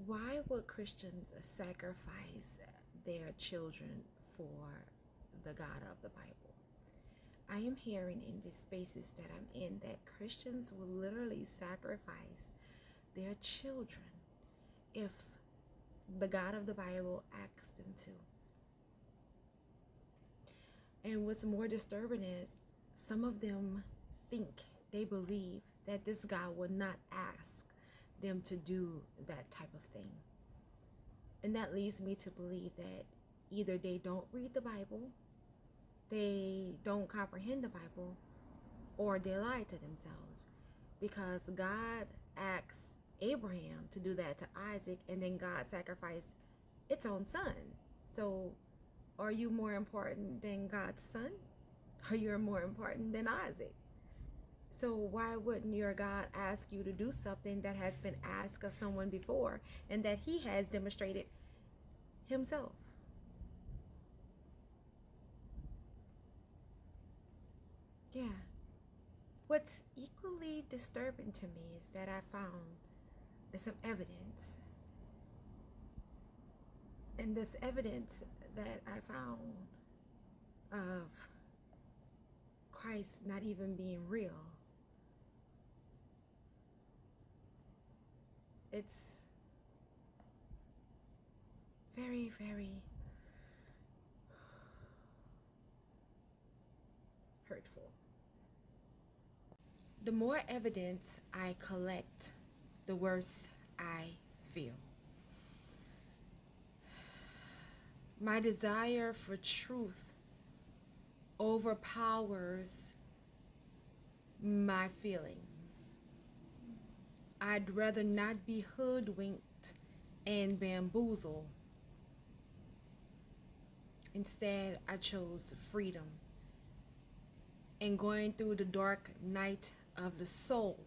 Why would Christians sacrifice their children for the God of the Bible? I am hearing in the spaces that I'm in that Christians will literally sacrifice their children if the God of the Bible asks them to. And what's more disturbing is some of them they believe that this God will not ask them to do that type of thing. And that leads me to believe that either they don't read the Bible, they don't comprehend the Bible, or they lie to themselves. Because God asked Abraham to do that to Isaac, and then God sacrificed its own son. So are you more important than God's son? Or you're more important than Isaac? So why wouldn't your God ask you to do something that has been asked of someone before and that he has demonstrated himself? Yeah. What's equally disturbing to me is that I found some evidence. And this evidence that I found of Christ not even being real, it's very, very hurtful. The more evidence I collect, the worse I feel. My desire for truth overpowers my feelings. I'd rather not be hoodwinked and bamboozled. Instead, I chose freedom. And going through the dark night of the soul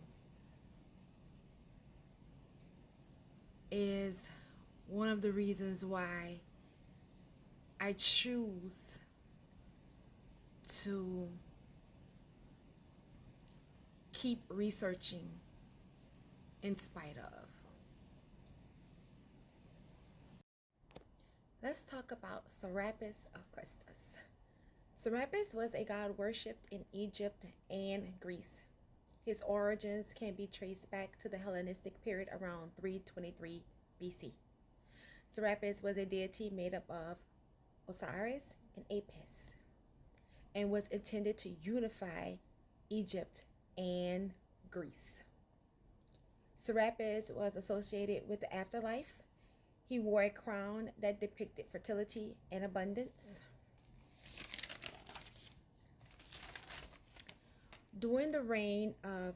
is one of the reasons why I choose to keep researching in spite of. Let's talk about Serapis of Christus. Serapis was a god worshipped in Egypt and Greece. His origins can be traced back to the Hellenistic period around 323 BC. Serapis was a deity made up of Osiris and Apis and was intended to unify Egypt and Greece. Serapis was associated with the afterlife. He wore a crown that depicted fertility and abundance. During the reign of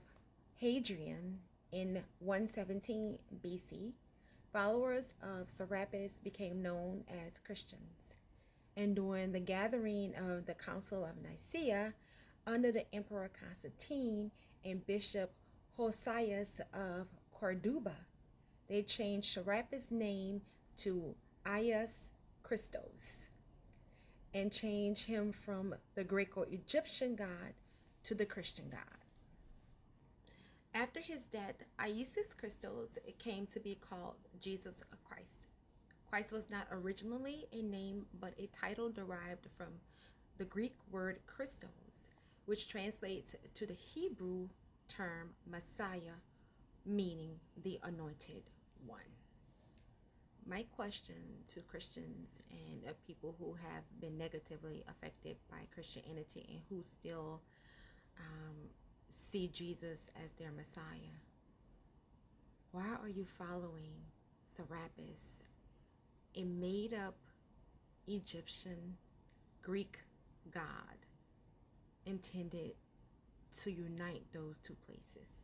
Hadrian in 117 BC, followers of Serapis became known as Christians. And during the gathering of the Council of Nicaea, under the Emperor Constantine and Bishop Hosius of Corduba, they changed Serapis' name to Ius Christos and changed him from the Greco-Egyptian god to the Christian God. After his death, Iusis Christos came to be called Jesus Christ. Christ was not originally a name, but a title derived from the Greek word Christos, which translates to the Hebrew term Messiah, meaning the anointed one. My question to Christians and people who have been negatively affected by Christianity and who still see Jesus as their Messiah. Why are you following Serapis, a made-up Egyptian Greek god intended to unite those two places?